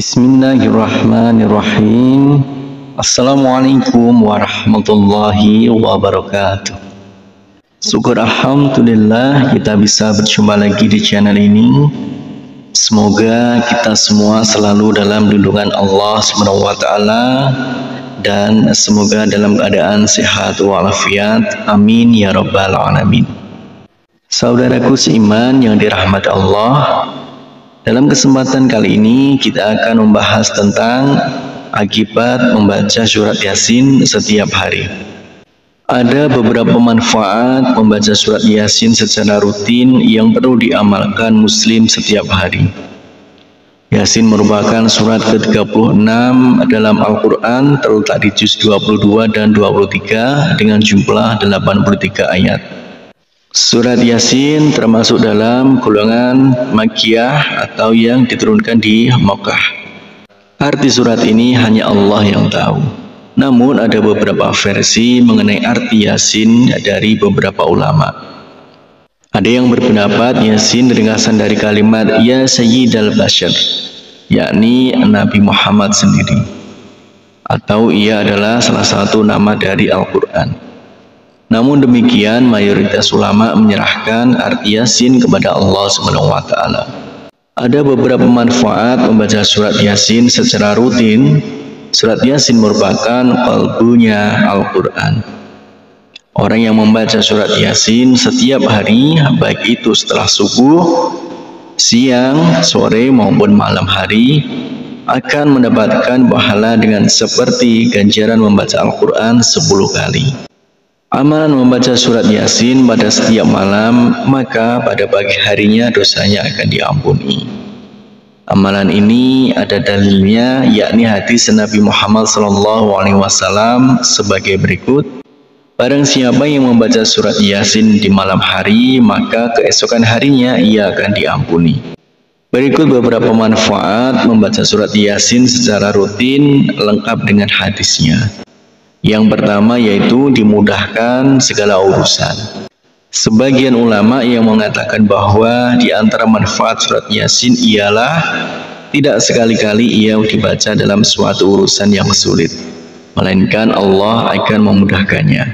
Bismillahirrahmanirrahim. Assalamualaikum warahmatullahi wabarakatuh. Syukur alhamdulillah kita bisa berjumpa lagi di channel ini. Semoga kita semua selalu dalam lindungan Allah SWT dan semoga dalam keadaan sehat walafiat. Amin ya rabbal alamin. Saudaraku seiman yang dirahmati Allah, dalam kesempatan kali ini kita akan membahas tentang akibat membaca surat Yasin setiap hari. Ada beberapa manfaat membaca surat Yasin secara rutin yang perlu diamalkan muslim setiap hari. Yasin merupakan surat ke-36 dalam Al-Quran, terletak di juz 22 dan 23 dengan jumlah 83 ayat. Surat Yasin termasuk dalam golongan Makkiyah atau yang diturunkan di Makkah. Arti surat ini hanya Allah yang tahu. Namun ada beberapa versi mengenai arti Yasin dari beberapa ulama. Ada yang berpendapat Yasin ringkasan dari kalimat Ya Sayyidal Bashar, yakni Nabi Muhammad sendiri, atau ia adalah salah satu nama dari Al-Quran. Namun demikian, mayoritas ulama menyerahkan arti Yasin kepada Allah SWT. Ada beberapa manfaat membaca surat Yasin secara rutin. Surat Yasin merupakan qalbunya Al-Quran. Orang yang membaca surat Yasin setiap hari, baik itu setelah subuh, siang, sore maupun malam hari, akan mendapatkan pahala dengan seperti ganjaran membaca Al-Quran 10 kali. Amalan membaca surat Yasin pada setiap malam, maka pada pagi harinya dosanya akan diampuni. Amalan ini ada dalilnya, yakni hadis Nabi Muhammad SAW sebagai berikut. Barang siapa yang membaca surat Yasin di malam hari, maka keesokan harinya ia akan diampuni. Berikut beberapa manfaat membaca surat Yasin secara rutin, lengkap dengan hadisnya. Yang pertama yaitu dimudahkan segala urusan. Sebagian ulama yang mengatakan bahwa di antara manfaat surat Yasin ialah tidak sekali-kali ia dibaca dalam suatu urusan yang sulit, melainkan Allah akan memudahkannya.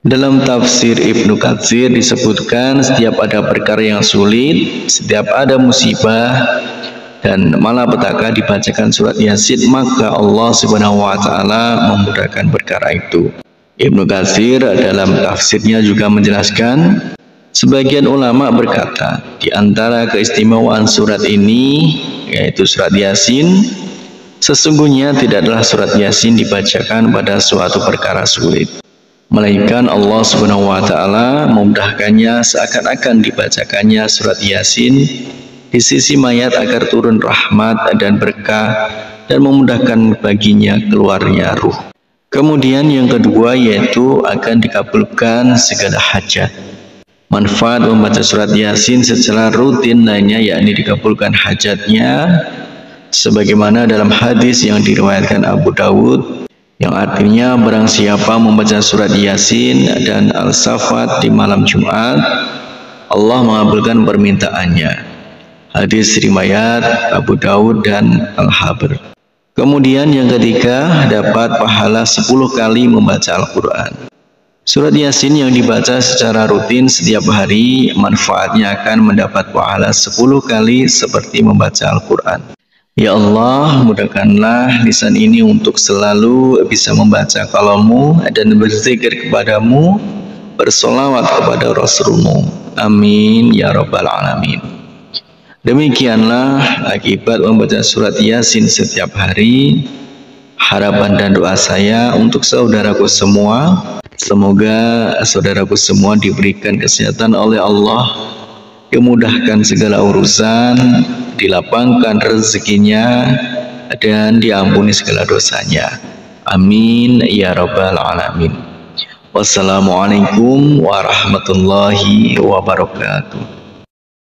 Dalam tafsir Ibnu Katsir disebutkan setiap ada perkara yang sulit, setiap ada musibah dan malapetaka dibacakan surat Yasin, maka Allah Subhanahu wa taala memudahkan perkara itu. Ibnu Katsir dalam tafsirnya juga menjelaskan, sebagian ulama berkata, di antara keistimewaan surat ini, yaitu surat Yasin, sesungguhnya tidaklah surat Yasin dibacakan pada suatu perkara sulit, melainkan Allah Subhanahu wa taala memudahkannya seakan-akan dibacakannya surat Yasin di sisi mayat agar turun rahmat dan berkah dan memudahkan baginya keluarnya ruh. Kemudian yang kedua yaitu akan dikabulkan segala hajat. Manfaat membaca surat Yasin secara rutin lainnya yakni dikabulkan hajatnya, sebagaimana dalam hadis yang diriwayatkan Abu Dawud yang artinya barang siapa membaca surat Yasin dan Al-Safat di malam Jumat, Allah mengabulkan permintaannya. Hadis riwayat Abu Dawud dan Al-Habr. Kemudian yang ketiga, dapat pahala 10 kali membaca Al-Quran. Surat Yasin yang dibaca secara rutin setiap hari, manfaatnya akan mendapat pahala 10 kali seperti membaca Al-Quran. Ya Allah, mudahkanlah lisan ini untuk selalu bisa membaca kalammu dan berzikir kepadamu, bersolawat kepada Rasulmu. Amin ya rabbal alamin. Demikianlah akibat membaca surat Yasin setiap hari. Harapan dan doa saya untuk saudaraku semua, semoga saudaraku semua diberikan kesehatan oleh Allah, dimudahkan segala urusan, dilapangkan rezekinya, dan diampuni segala dosanya. Amin ya rabbal alamin. Wassalamualaikum warahmatullahi wabarakatuh.